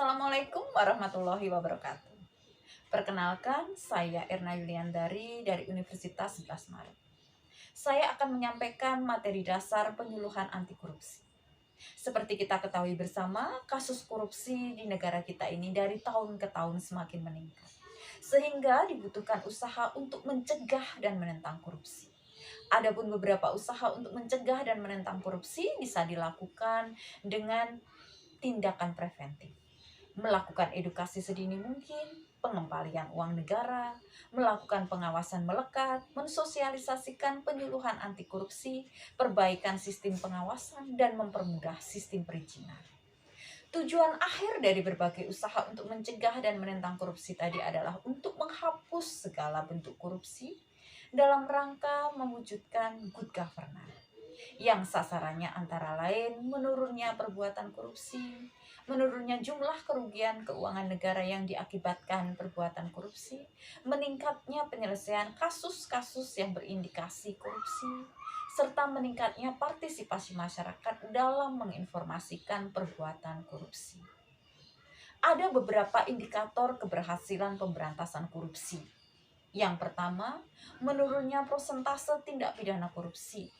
Assalamualaikum warahmatullahi wabarakatuh. Perkenalkan, saya Erna Yuliandari dari Universitas 11 Maret. Saya akan menyampaikan materi dasar penyuluhan anti korupsi. Seperti kita ketahui bersama, kasus korupsi di negara kita ini dari tahun ke tahun semakin meningkat. Sehingga dibutuhkan usaha untuk mencegah dan menentang korupsi. Adapun beberapa usaha untuk mencegah dan menentang korupsi bisa dilakukan dengan tindakan preventif. Melakukan edukasi sedini mungkin, pengembalian uang negara, melakukan pengawasan melekat, mensosialisasikan penyuluhan anti korupsi, perbaikan sistem pengawasan, dan mempermudah sistem perizinan. Tujuan akhir dari berbagai usaha untuk mencegah dan menentang korupsi tadi adalah untuk menghapus segala bentuk korupsi dalam rangka mewujudkan good governance, yang sasarannya antara lain menurunnya perbuatan korupsi, menurunnya jumlah kerugian keuangan negara yang diakibatkan perbuatan korupsi, meningkatnya penyelesaian kasus-kasus yang berindikasi korupsi, serta meningkatnya partisipasi masyarakat dalam menginformasikan perbuatan korupsi. Ada beberapa indikator keberhasilan pemberantasan korupsi. Yang pertama, menurunnya persentase tindak pidana korupsi.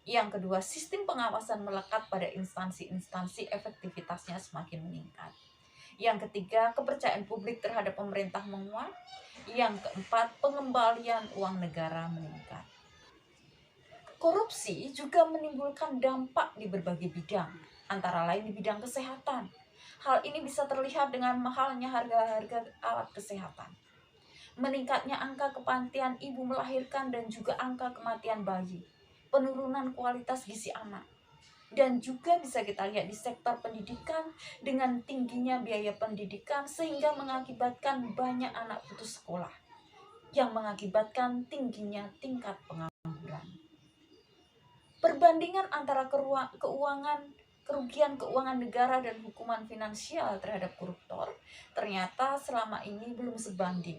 Yang kedua, sistem pengawasan melekat pada instansi-instansi efektivitasnya semakin meningkat. Yang ketiga, kepercayaan publik terhadap pemerintah menguat. Yang keempat, pengembalian uang negara meningkat. Korupsi juga menimbulkan dampak di berbagai bidang, antara lain di bidang kesehatan. Hal ini bisa terlihat dengan mahalnya harga-harga alat kesehatan, meningkatnya angka kematian ibu melahirkan dan juga angka kematian bayi, penurunan kualitas gizi anak. Dan juga bisa kita lihat di sektor pendidikan dengan tingginya biaya pendidikan sehingga mengakibatkan banyak anak putus sekolah, yang mengakibatkan tingginya tingkat pengangguran. Perbandingan antara kerugian keuangan negara dan hukuman finansial terhadap koruptor ternyata selama ini belum sebanding.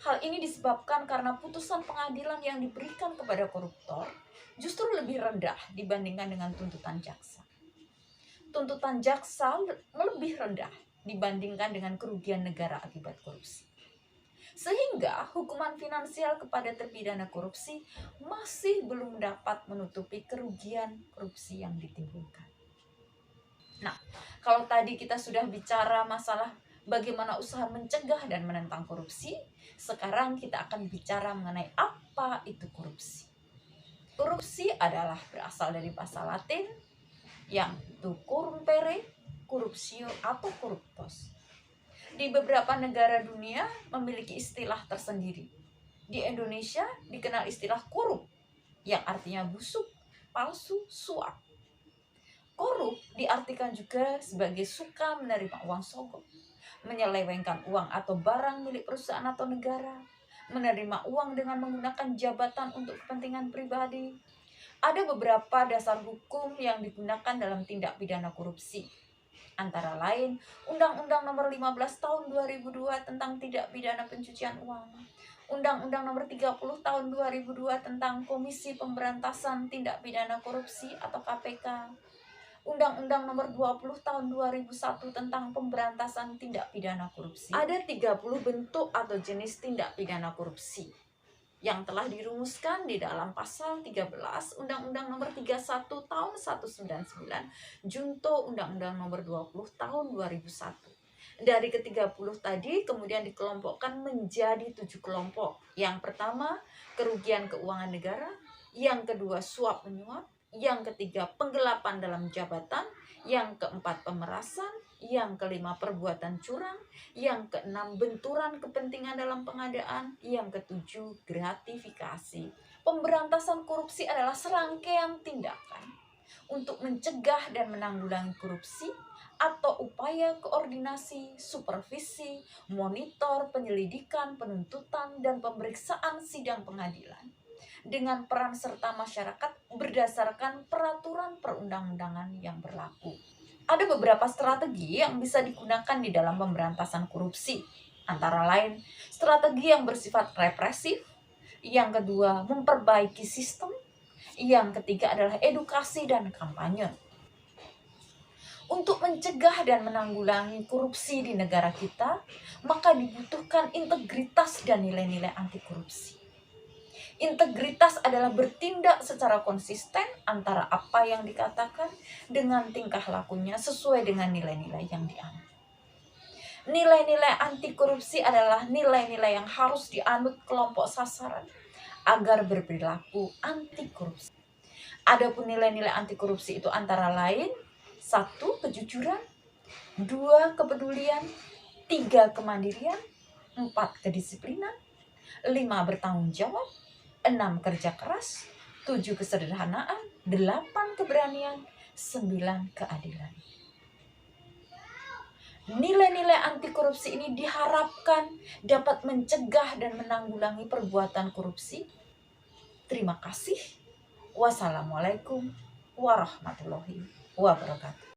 Hal ini disebabkan karena putusan pengadilan yang diberikan kepada koruptor justru lebih rendah dibandingkan dengan tuntutan jaksa. Tuntutan jaksa lebih rendah dibandingkan dengan kerugian negara akibat korupsi. Sehingga hukuman finansial kepada terpidana korupsi masih belum dapat menutupi kerugian korupsi yang ditimbulkan. Nah, kalau tadi kita sudah bicara masalah bagaimana usaha mencegah dan menentang korupsi, sekarang kita akan bicara mengenai apa itu korupsi. Korupsi adalah berasal dari bahasa Latin yang itu corrumpere, corruptio atau corruptos. Di beberapa negara dunia memiliki istilah tersendiri. Di Indonesia dikenal istilah korup, yang artinya busuk, palsu, suap. Korup diartikan juga sebagai suka menerima uang sogok, menyelewengkan uang atau barang milik perusahaan atau negara, menerima uang dengan menggunakan jabatan untuk kepentingan pribadi. Ada beberapa dasar hukum yang digunakan dalam tindak pidana korupsi. Antara lain, Undang-Undang Nomor 15 Tahun 2002 tentang Tindak Pidana Pencucian Uang, Undang-Undang Nomor 30 Tahun 2002 tentang Komisi Pemberantasan Tindak Pidana Korupsi atau KPK, Undang-Undang Nomor 20 Tahun 2001 tentang Pemberantasan Tindak Pidana Korupsi. Ada 30 bentuk atau jenis tindak pidana korupsi yang telah dirumuskan di dalam pasal 13 Undang-Undang Nomor 31 Tahun 1999 junto Undang-Undang Nomor 20 Tahun 2001. Dari ke-30 tadi kemudian dikelompokkan menjadi 7 kelompok. Yang pertama, kerugian keuangan negara. Yang kedua, suap menyuap. Yang ketiga, penggelapan dalam jabatan. Yang keempat, pemerasan. Yang kelima, perbuatan curang. Yang keenam, benturan kepentingan dalam pengadaan. Yang ketujuh, gratifikasi. Pemberantasan korupsi adalah serangkaian tindakan untuk mencegah dan menanggulangi korupsi atau upaya koordinasi, supervisi, monitor, penyelidikan, penuntutan, dan pemeriksaan sidang pengadilan dengan peran serta masyarakat berdasarkan peraturan perundang-undangan yang berlaku. Ada beberapa strategi yang bisa digunakan di dalam pemberantasan korupsi. Antara lain, strategi yang bersifat represif. Yang kedua, memperbaiki sistem. Yang ketiga adalah edukasi dan kampanye. Untuk mencegah dan menanggulangi korupsi di negara kita, maka dibutuhkan integritas dan nilai-nilai anti korupsi. Integritas adalah bertindak secara konsisten antara apa yang dikatakan dengan tingkah lakunya sesuai dengan nilai-nilai yang dianut. Nilai-nilai anti korupsi adalah nilai-nilai yang harus dianut kelompok sasaran agar berperilaku anti korupsi. Adapun nilai-nilai anti korupsi itu antara lain: 1. Kejujuran, 2. Kepedulian, 3. Kemandirian, 4. Kedisiplinan, 5. Bertanggung jawab, 6. Kerja keras, 7. Kesederhanaan, 8. Keberanian, 9. Keadilan. Nilai-nilai anti korupsi ini diharapkan dapat mencegah dan menanggulangi perbuatan korupsi. Terima kasih. Wassalamualaikum warahmatullahi wabarakatuh.